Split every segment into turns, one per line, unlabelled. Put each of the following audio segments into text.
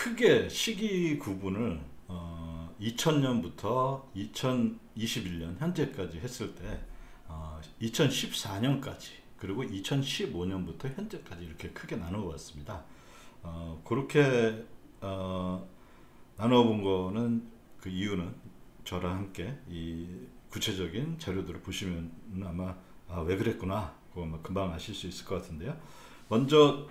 크게 시기 구분을 2000년부터 2021년 현재까지 했을 때 2014년까지 그리고 2015년부터 현재까지 이렇게 크게 나누어 봤습니다. 그렇게 나누어 본 거는 그 이유는 저랑 함께 이 구체적인 자료들을 보시면 아마 왜 그랬구나 그거 아마 금방 아실 수 있을 것 같은데요. 먼저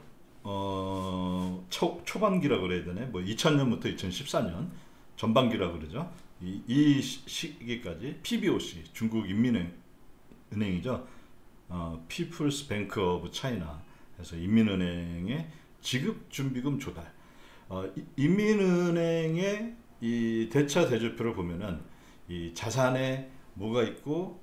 초반기라 그래야 되네. 뭐 2000년부터 2014년 전반기라 그러죠. 이 시기까지 PBOC 중국 인민은행이죠. People's Bank of China 해서 인민은행의 지급준비금 조달. 인민은행의 이 대차 대조표를 보면은 이 자산에 뭐가 있고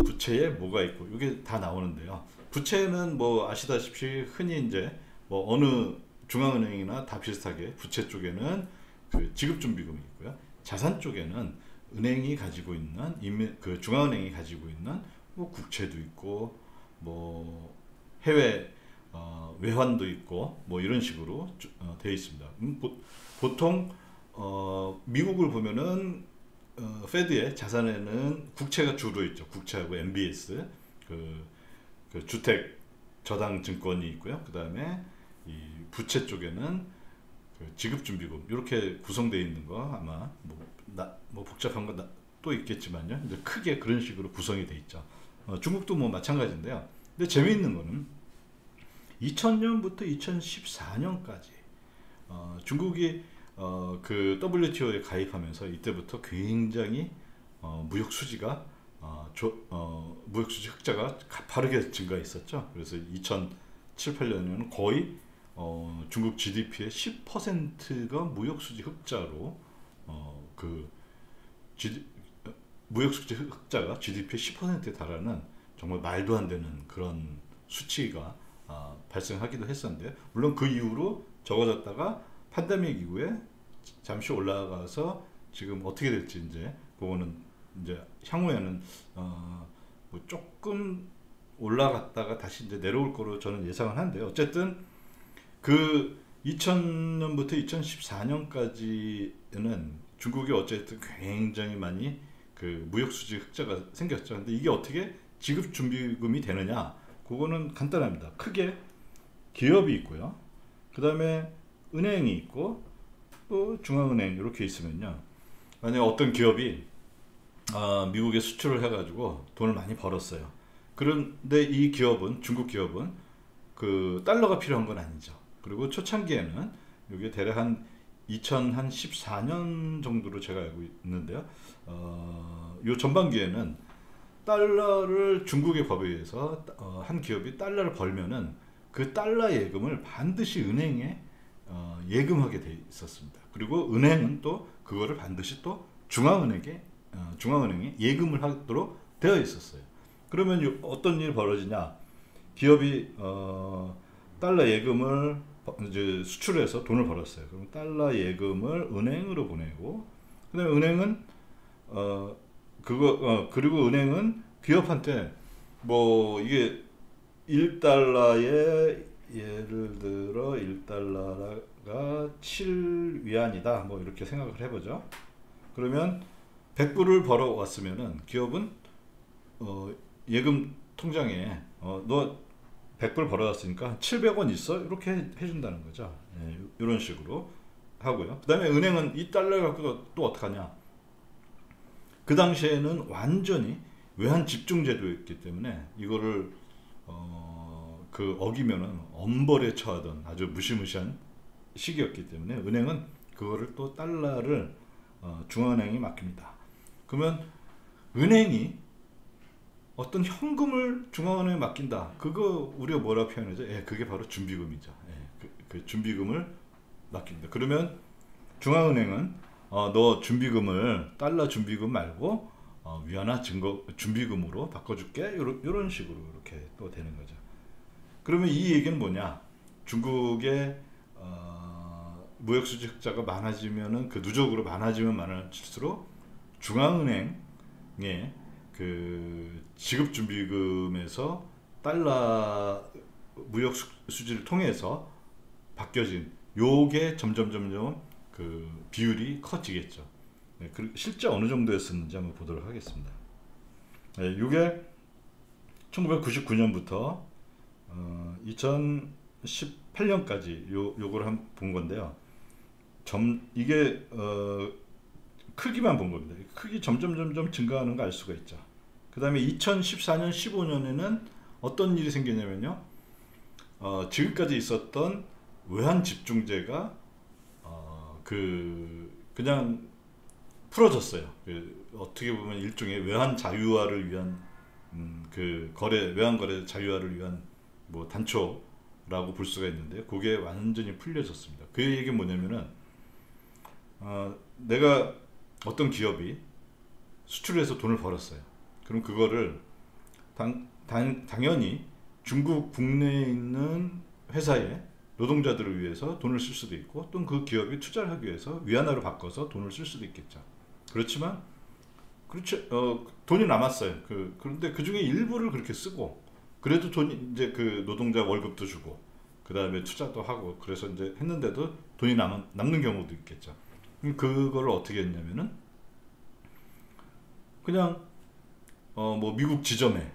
부채에 뭐가 있고 이게 다 나오는데요. 부채는 뭐 아시다시피 흔히 이제 뭐 어느 중앙은행이나 다 비슷하게 부채 쪽에는 그 지급준비금이 있고요. 자산 쪽에는 은행이 가지고 있는 그 중앙은행이 가지고 있는 뭐 국채도 있고 뭐 해외 외환도 있고 뭐 이런 식으로 되어 있습니다. 보통 미국을 보면은 페드의 자산에는 국채가 주로 있죠. 국채하고 MBS 그 주택 저당 증권이 있고요. 그 다음에 이 부채 쪽에는 그 지급준비금 이렇게 구성되어 있는 거 아마 뭐 복잡한 거 또 있겠지만요. 이제 크게 그런 식으로 구성이 되어 있죠. 중국도 뭐 마찬가지인데요. 근데 재미있는 거는 2000년부터 2014년까지 중국이 그 WTO에 가입하면서 이때부터 굉장히 무역 수지가 무역 수지 흑자가 가파르게 증가했었죠. 그래서 2007, 8년에는 거의 중국 GDP의 10%가 무역 수지 흑자로 무역 수지 흑자가 GDP의 10%에 달하는 정말 말도 안 되는 그런 수치가 발생하기도 했었는데요. 물론 그 이후로 적어졌다가 팬데믹 이후에 잠시 올라가서 지금 어떻게 될지 이제 그거는 이제 향후에는 뭐 조금 올라갔다가 다시 이제 내려올 거로 저는 예상을 하는데요. 어쨌든 그 2000년부터 2014년까지는 중국이 어쨌든 굉장히 많이 그 무역 수지 흑자가 생겼죠. 근데 이게 어떻게 지급 준비금이 되느냐? 그거는 간단합니다. 크게 기업이 있고요. 그 다음에 은행이 있고 또 중앙은행 이렇게 있으면요. 만약 어떤 기업이 미국에 수출을 해가지고 돈을 많이 벌었어요. 그런데 이 기업은 중국 기업은 그 달러가 필요한 건 아니죠. 그리고 초창기에는 이게 대략 한 2014년 정도로 제가 알고 있는데요. 요 전반기에는 달러를 중국의 법에 의해서 한 기업이 달러를 벌면은 그 달러 예금을 반드시 은행에 예금하게 돼 있었습니다. 그리고 은행은 또 그거를 반드시 또 중앙은행에 예금을 하도록 되어 있었어요. 그러면 어떤 일이 벌어지냐? 기업이 달러 예금을 이제 수출해서 돈을 벌었어요. 그럼 달러 예금을 은행으로 보내고, 그다음에 은행은 그리고 은행은 기업한테 뭐 이게 1달러에 예를 들어 1달러가 7위안이다 뭐 이렇게 생각을 해보죠. 그러면 100불을 벌어왔으면은 기업은 예금 통장에 너 100불 벌어왔으니까 700원 있어? 이렇게 해준다는 거죠. 예, 이런 식으로 하고요. 그 다음에 은행은 이 달러 갖고 또 어떡하냐. 그 당시에는 완전히 외환 집중 제도였기 때문에 이거를 어기면은 엄벌에 처하던 아주 무시무시한 시기였기 때문에 은행은 그거를 또 달러를 중앙은행이 맡깁니다. 그러면 은행이 어떤 현금을 중앙은행에 맡긴다. 그거 우리가 뭐라 표현하죠? 예, 그게 바로 준비금이죠. 예, 그 준비금을 맡깁니다. 그러면 중앙은행은 너 준비금을 달러 준비금 말고 위안화 준비금으로 바꿔줄게. 이런 식으로 이렇게 또 되는 거죠. 그러면 이 얘기는 뭐냐? 중국의 무역수지 흑자가 많아지면은 그 누적으로 많아지면 많아질수록 중앙은행의 그 지급준비금에서 달러 무역 수지를 통해서 바뀌어진 요게 점점 그 비율이 커지겠죠. 네, 실제 어느 정도였었는지 한번 보도록 하겠습니다. 네, 이게 1999년부터 2018년까지 요걸 한 본 건데요. 이게 크기만 본 겁니다. 크기 점점 증가하는 거 알 수가 있죠. 그 다음에 2014년 15년에는 어떤 일이 생기냐면요, 지금까지 있었던 외환 집중제가 그냥 풀어졌어요. 어떻게 보면 일종의 외환 자유화를 위한 외환 거래 자유화를 위한 뭐 단초라고 볼 수가 있는데, 그게 완전히 풀려졌습니다. 그 얘기는 뭐냐면은 내가 어떤 기업이 수출해서 돈을 벌었어요. 그럼 그거를 당연히 중국 국내에 있는 회사에 노동자들을 위해서 돈을 쓸 수도 있고, 또는 그 기업이 투자를 하기 위해서 위안화로 바꿔서 돈을 쓸 수도 있겠죠. 그렇지만 돈이 남았어요. 그런데 그 중에 일부를 그렇게 쓰고, 그래도 돈이 이제 그 노동자 월급도 주고, 그 다음에 투자도 하고, 그래서 이제 했는데도 돈이 남는 경우도 있겠죠. 그걸 어떻게 했냐면은 그냥 뭐 미국 지점에,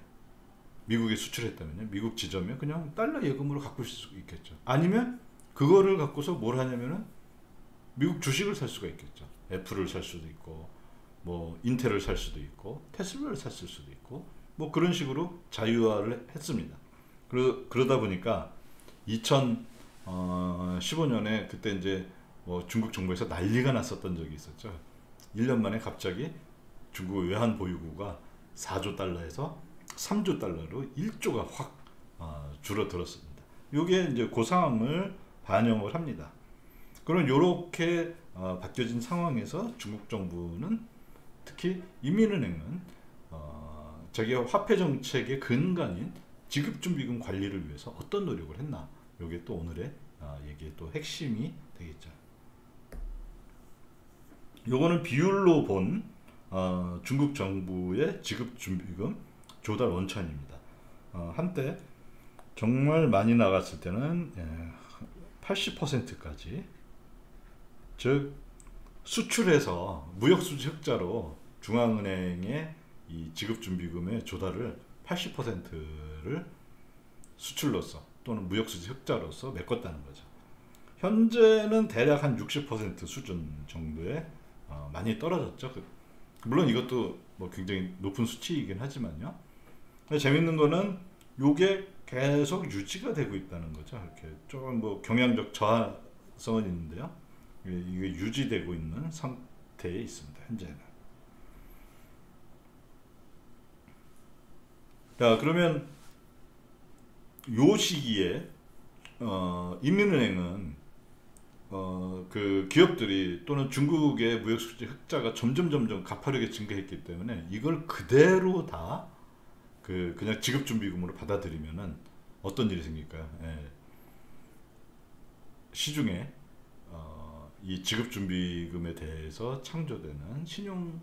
미국에 수출했다면요, 미국 지점에 그냥 달러 예금으로 갖고 있을 수 있겠죠. 아니면 그거를 갖고서 뭘 하냐면은 미국 주식을 살 수가 있겠죠. 애플을 살 수도 있고, 뭐 인텔을 살 수도 있고, 테슬라를 샀을 수도 있고, 뭐 그런 식으로 자유화를 했습니다. 그러다 보니까 2015년에 그때 이제 뭐 중국 정부에서 난리가 났었던 적이 있었죠. 1년 만에 갑자기 중국 외환 보유고가 4조 달러에서 3조 달러로 1조가 확 줄어들었습니다. 이게 이제 그 상황을 반영을 합니다. 그럼 이렇게 바뀌어진 상황에서 중국 정부는, 특히 인민은행은 자기가 화폐 정책의 근간인 지급준비금 관리를 위해서 어떤 노력을 했나, 이게 또 오늘의 얘기의 또 핵심이 되겠죠. 요거는 비율로 본 중국 정부의 지급준비금 조달 원천입니다. 한때 정말 많이 나갔을 때는 80%까지, 즉 수출해서 무역수지 흑자로 중앙은행의 이 지급준비금의 조달을 80%를 수출로서 또는 무역수지 흑자로서 메꿨다는 거죠. 현재는 대략 한 60% 수준 정도에 많이 떨어졌죠. 물론 이것도 뭐 굉장히 높은 수치이긴 하지만요. 재밌는 거는 요게 계속 유지가 되고 있다는 거죠. 이렇게 조금 뭐 경향적 저하성은 있는데요, 이게 유지되고 있는 상태에 있습니다. 현재는. 자, 그러면 요 시기에 인민은행은 그 기업들이 또는 중국의 무역수지 흑자가 점점 가파르게 증가했기 때문에 이걸 그대로 다 그냥 지급준비금으로 받아들이면은 어떤 일이 생길까요? 시중에 이 지급준비금에 대해서 창조되는 신용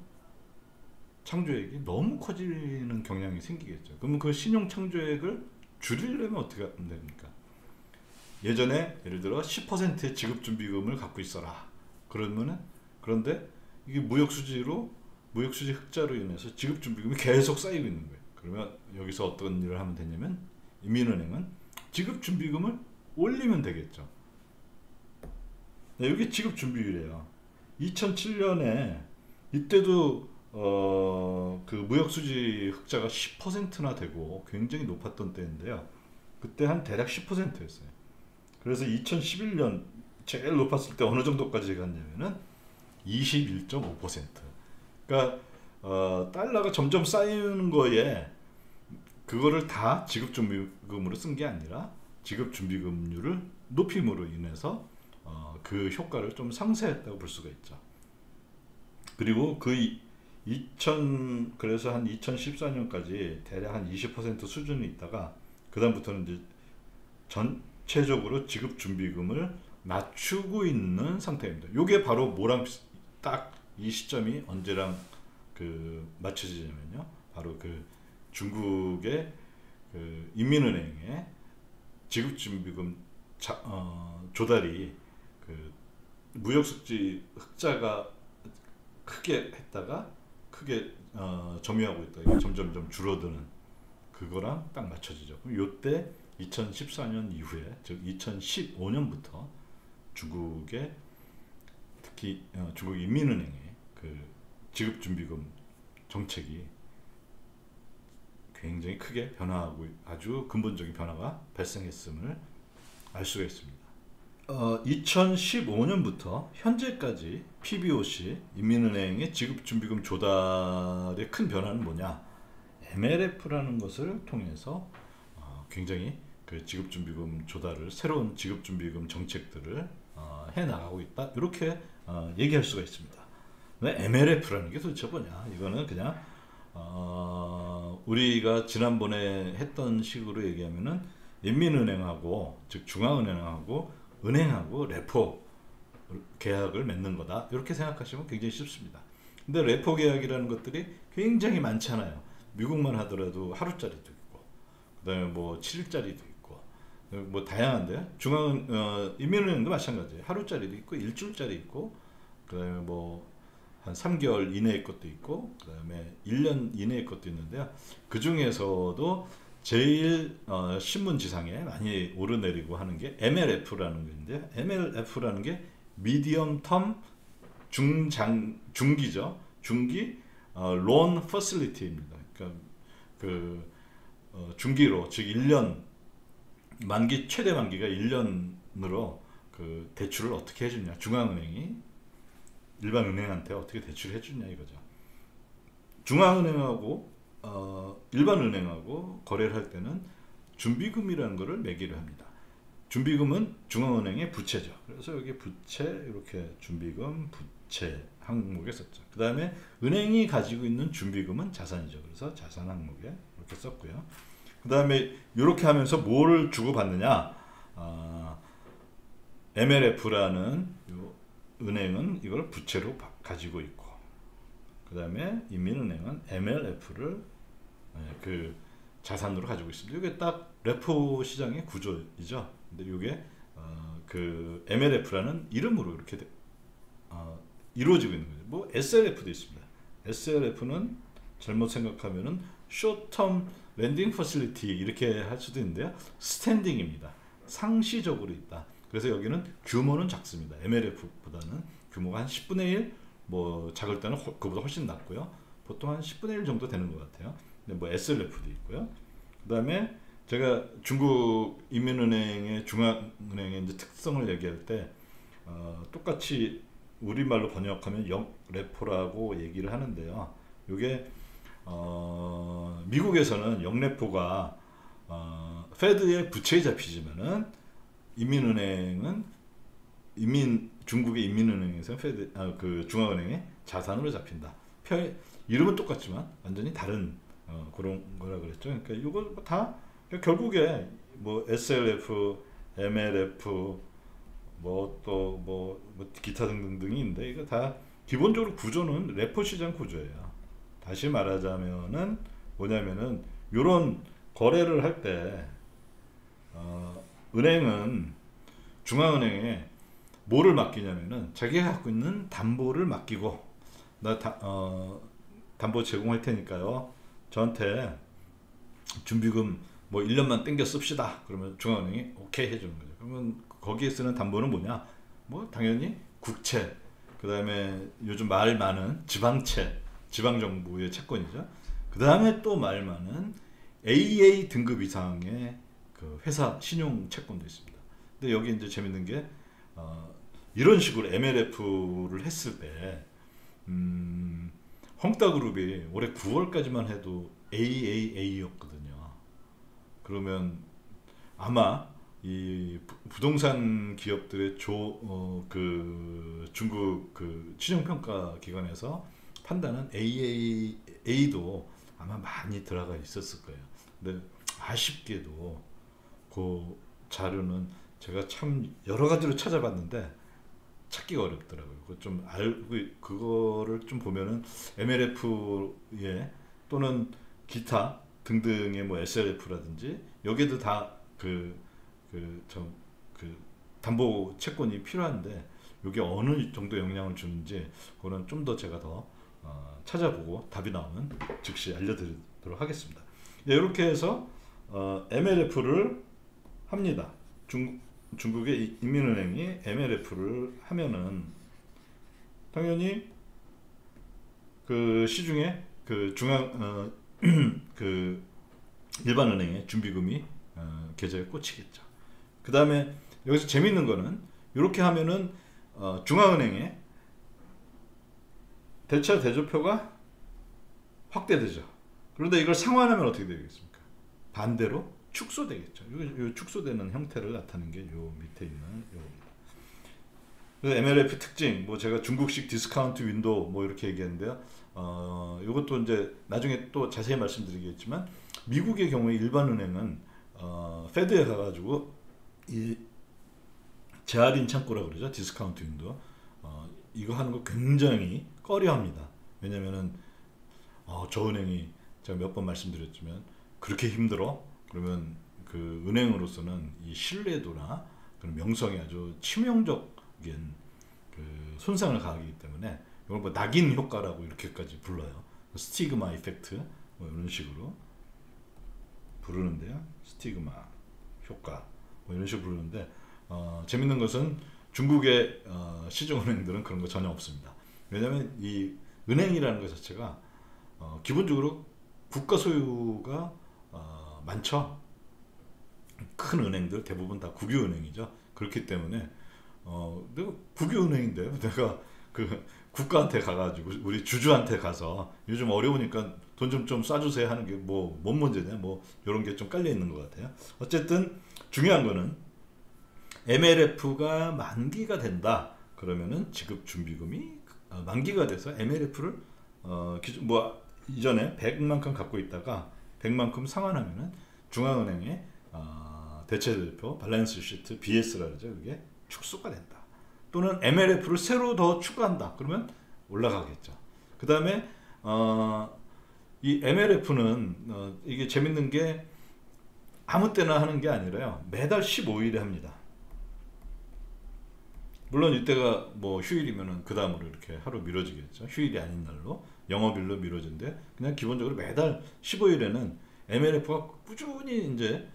창조액이 너무 커지는 경향이 생기겠죠. 그러면 그 신용 창조액을 줄이려면 어떻게 하면 됩니까? 예전에 예를 들어 10%의 지급준비금을 갖고 있어라. 그런데 이게 무역수지 흑자로 인해서 지급준비금이 계속 쌓이고 있는 거예요. 그러면 여기서 어떤 일을 하면 되냐면, 인민은행은 지급준비금을 올리면 되겠죠. 네, 이게 지급준비율이에요. 2007년에 이때도 그 무역수지 흑자가 10%나 되고 굉장히 높았던 때인데요. 그때 한 대략 10%였어요. 그래서 2011년 제일 높았을 때 어느 정도까지 갔냐면은 21.5%. 그러니까 달러가 점점 쌓이는 거에 그거를 다 지급준비금으로 쓴 게 아니라 지급준비금률을 높임으로 인해서 그 효과를 좀 상쇄했다고 볼 수가 있죠. 그리고 그래서 한 2014년까지 대략 한 20% 수준이 있다가 그 다음부터는 이제 전체적으로 지급준비금을 낮추고 있는 상태입니다. 이게 바로 뭐랑 딱 이 시점이 언제랑 맞춰지냐면요, 바로 중국의 인민은행의 지급준비금 조달이 무역수지 흑자가 크게 했다가 크게 점유하고 있다. 이게 점점 줄어드는 그거랑 딱 맞춰지죠. 그럼 요때 2014년 이후에, 즉 2015년부터 중국의 특히 중국 인민은행의 그 지급준비금 정책이 굉장히 크게 변화하고 아주 근본적인 변화가 발생했음을 알 수가 있습니다. 2015년부터 현재까지 PBOC 인민은행의 지급준비금 조달의 큰 변화는 뭐냐? MLF라는 것을 통해서 굉장히 그 지급준비금 조달을, 새로운 지급준비금 정책들을 해 나가고 있다, 이렇게 얘기할 수가 있습니다. MLF라는 게 도대체 뭐냐? 이거는 그냥 우리가 지난번에 했던 식으로 얘기하면은 인민은행하고, 즉 중앙은행하고 은행하고 레포 계약을 맺는 거다, 이렇게 생각하시면 굉장히 쉽습니다. 근데 레포 계약이라는 것들이 굉장히 많잖아요. 미국만 하더라도 하루짜리도 있고, 그 다음에 뭐 7일짜리도 있고, 뭐 다양한데, 인민은행도 마찬가지예요. 하루짜리도 있고 일주일짜리 있고, 그 다음에 뭐 한 3개월 이내의 것도 있고, 그 다음에 1년 이내의 것도 있는데요. 그 중에서도 제일 신문지상에 많이 오르내리고 하는 게 MLF라는 건데, MLF라는 게 미디엄 텀 중기죠. 중기 론 퍼실리티입니다. 그러니까 그 중기로, 즉 1년 만기, 최대 만기가 1년으로 그 대출을 어떻게 해주냐, 중앙은행이 일반 은행한테 어떻게 대출을 해주냐 이거죠. 중앙은행하고 일반 은행하고 거래를 할 때는 준비금이라는 것을 매기를 합니다. 준비금은 중앙은행의 부채죠. 그래서 여기 부채, 이렇게 준비금, 부채 항목에 썼죠. 그 다음에 은행이 가지고 있는 준비금은 자산이죠. 그래서 자산 항목에 이렇게 썼고요. 그 다음에 이렇게 하면서 뭘 주고받느냐, MLF라는 요 은행은 이걸 부채로 가지고 있고, 그 다음에 인민은행은 MLF를 그 자산으로 가지고 있습니다. 이게 딱 레포 시장의 구조이죠. 근데 이게 그 MLF라는 이름으로 이렇게 이루어지고 있는 거죠. 뭐 SLF도 있습니다. SLF는 잘못 생각하면은 Short-Term Lending Facility 이렇게 할 수도 있는데요. 스탠딩입니다. 상시적으로 있다. 그래서 여기는 규모는 작습니다. MLF보다는 규모가 한 10분의 1, 뭐 작을 때는 그보다 훨씬 낮고요. 보통 한 10분의 1 정도 되는 것 같아요. 근데 뭐 SLF도 있고요. 그 다음에 제가 중국 인민은행의 중앙은행의 이제 특성을 얘기할 때 똑같이 우리말로 번역하면 역레포라고 얘기를 하는데요. 이게 미국에서는 역레포가 페드의 부채에 잡히지만은 인민은행은 중국의 인민은행에서 그 중앙은행의 자산으로 잡힌다. 이름은 똑같지만 완전히 다른 그런 거라 그랬죠. 그러니까 이거 다 결국에 뭐 SLF, MLF, 뭐 또 뭐 기타 등등등이 있는데, 이거 다 기본적으로 구조는 레포 시장 구조예요. 다시 말하자면은 뭐냐면은 이런 거래를 할 때 은행은 중앙은행에 뭐를 맡기냐면은 자기가 갖고 있는 담보를 맡기고, 담보 제공할 테니까요, 저한테 준비금 뭐 1년만 땡겨 씁시다. 그러면 중앙은행이 오케이 해주는 거죠. 그러면 거기에 쓰는 담보는 뭐냐? 뭐 당연히 국채, 그 다음에 요즘 말 많은 지방채, 지방정부의 채권이죠. 그 다음에 또 말 많은 AA 등급 이상의 그 회사 신용 채권도 있습니다. 근데 여기 이제 재밌는 게 이런 식으로 MLF를 했을 때 헝다그룹이 올해 9월까지만 해도 AAA였거든요. 그러면 아마 이 부동산 기업들의 그 중국 그 신용평가 기관에서 판단은 AAA도 아마 많이 들어가 있었을 거예요. 근데 아쉽게도 그 자료는 제가 참 여러 가지로 찾아봤는데 찾기가 어렵더라고요. 그거 좀 알고, 그거를 좀 보면은 MLF에 또는 기타 등등의 뭐 SLF라든지 여기도 다 그 담보 채권이 필요한데 이게 어느 정도 영향을 주는지 그거는 좀 더 제가 더 찾아보고 답이 나오면 즉시 알려드리도록 하겠습니다. 네, 이렇게 해서 MLF를 합니다. 중국의 인민은행이 MLF를 하면은 당연히 그 시중에 그 중앙 그 일반은행의 준비금이 계좌에 꽂히겠죠. 그 다음에 여기서 재밌는 거는 이렇게 하면은 중앙은행의 대차 대조표가 확대되죠. 그런데 이걸 상환하면 어떻게 되겠습니까? 반대로 축소되겠죠. 요 축소되는 형태를 나타내는 게 요 밑에 있는 요겁니다. 그래서 MLF 특징, 뭐 제가 중국식 디스카운트 윈도우 뭐 이렇게 얘기했는데요. 요것도 이제 나중에 또 자세히 말씀드리겠지만 미국의 경우에 일반은행은 페드에 가가지고 이 재할인 창구라 그러죠. 디스카운트 윈도우. 이거 하는 거 굉장히 꺼려합니다. 왜냐면은 저 은행이 제가 몇 번 말씀드렸지만 그렇게 힘들어? 그러면 그 은행으로서는 이 신뢰도나 그런 명성이 아주 치명적인 그 손상을 가하기 때문에 이걸 뭐 낙인 효과라고 이렇게까지 불러요. 스티그마 이펙트 뭐 이런 식으로 부르는데요. 스티그마 효과 뭐 이런 식으로 부르는데 재밌는 것은 중국의 시중은행들은 그런 거 전혀 없습니다. 왜냐하면 이 은행이라는 것 자체가 기본적으로 국가 소유가 많죠. 큰 은행들 대부분 다 국유은행이죠. 그렇기 때문에 내가 국유은행인데 내가 그 국가한테 가가지고 우리 주주한테 가서 요즘 어려우니까 돈 좀 쏴주세요 하는 게 뭐 뭔 문제냐 뭐 이런 게 좀 깔려 있는 것 같아요. 어쨌든 중요한 거는 MLF가 만기가 된다 그러면은 지급 준비금이 만기가 돼서 MLF를 기존 뭐 이전에 100만큼 갖고 있다가 100만큼 상환하면은 중앙은행의 대체대표 밸런스 시트 BS라 그러죠. 그게 축소가 된다. 또는 MLF를 새로 더 추가한다. 그러면 올라가겠죠. 그 다음에 이 MLF는 이게 재밌는 게 아무 때나 하는 게 아니라요. 매달 15일에 합니다. 물론 이때가 뭐 휴일이면은 그 다음으로 이렇게 하루 미뤄지겠죠. 휴일이 아닌 날로 영업일로 미뤄진데 그냥 기본적으로 매달 15일에는 MLF가 꾸준히 이제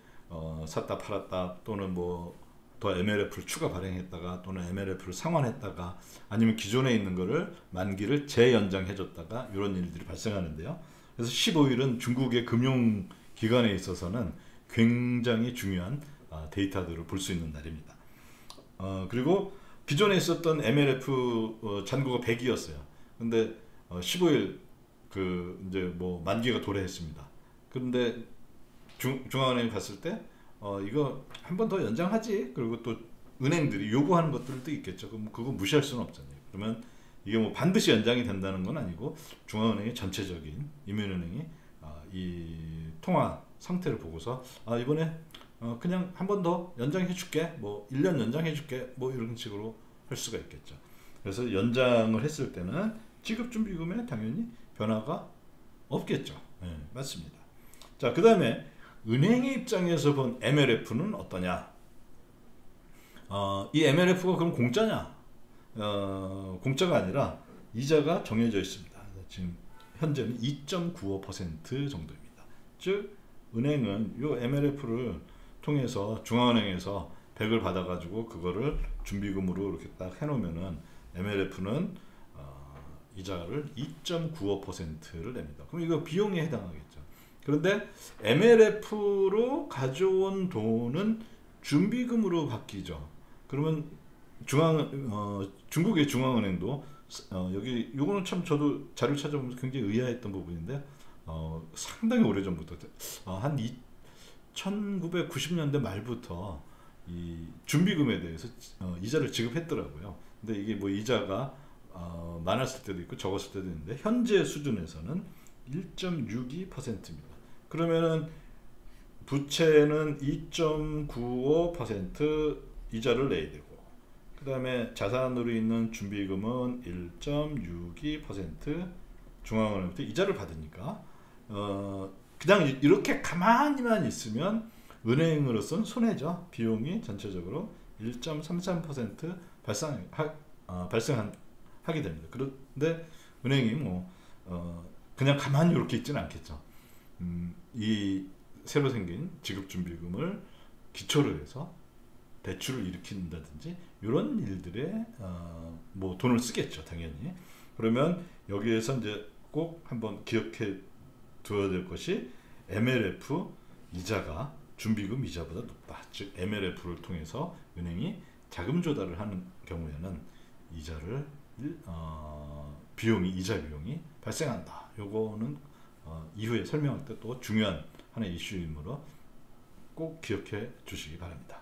샀다 팔았다 또는 뭐 더 MLF를 추가 발행했다가 또는 MLF를 상환했다가 아니면 기존에 있는 거를 만기를 재연장해 줬다가 이런 일들이 발생하는데요. 그래서 15일은 중국의 금융기관에 있어서는 굉장히 중요한 데이터들을 볼 수 있는 날입니다. 그리고 기존에 있었던 MLF 잔고가 100이었어요. 근데 15일 그 이제 뭐 만기가 도래했습니다. 그런데 중앙은행이 봤을 때 이거 한 번 더 연장하지. 그리고 또 은행들이 요구하는 것들도 있겠죠. 그럼 그거 무시할 수는 없잖아요. 그러면 이게 뭐 반드시 연장이 된다는 건 아니고 중앙은행의 전체적인 인민은행이 이 통화 상태를 보고서 이번에 그냥 한 번 더 연장해 줄게. 뭐 1년 연장해 줄게. 뭐 이런 식으로 할 수가 있겠죠. 그래서 연장을 했을 때는 지급준비금에 당연히 변화가 없겠죠. 네, 맞습니다. 자, 그 다음에 은행의 입장에서 본 MLF는 어떠냐? 이 MLF가 그럼 공짜냐? 공짜가 아니라 이자가 정해져 있습니다. 지금 현재는 2.95% 정도입니다. 즉 은행은 이 MLF를 통해서 중앙은행에서 100을 받아가지고 그거를 준비금으로 이렇게 딱 해놓으면은 MLF는 이자를 2.95%를 냅니다. 그럼 이거 비용에 해당하겠죠. 그런데 MLF로 가져온 돈은 준비금으로 바뀌죠. 그러면 중국의 중앙은행도 여기 요거는 참 저도 자료 찾아보면서 굉장히 의아했던 부분인데 상당히 오래전부터 한 1990년대 말부터 이 준비금에 대해서 이자를 지급했더라고요. 근데 이게 뭐 이자가 많았을 때도 있고 적었을 때도 있는데 현재 수준에서는 1.62%입니다. 그러면은 부채는 2.95% 이자를 내야 되고 그 다음에 자산으로 있는 준비금은 1.62% 중앙은행부터 이자를 받으니까 그냥 이렇게 가만히만 있으면 은행으로서는 손해죠. 비용이 전체적으로 1.33% 발생하게 됩니다. 그런데 은행이 그냥 가만히 이렇게 있지는 않겠죠. 이 새로 생긴 지급준비금을 기초로 해서 대출을 일으킨다든지 이런 일들에 뭐 돈을 쓰겠죠, 당연히. 그러면 여기에서 이제 꼭 한번 기억해 두어야 될 것이 MLF 이자가 준비금 이자보다 높다. 즉 MLF를 통해서 은행이 자금 조달을 하는 경우에는 이자를 이자 비용이 발생한다. 요거는 이후에 설명할 때 또 중요한 하나의 이슈이므로 꼭 기억해 주시기 바랍니다.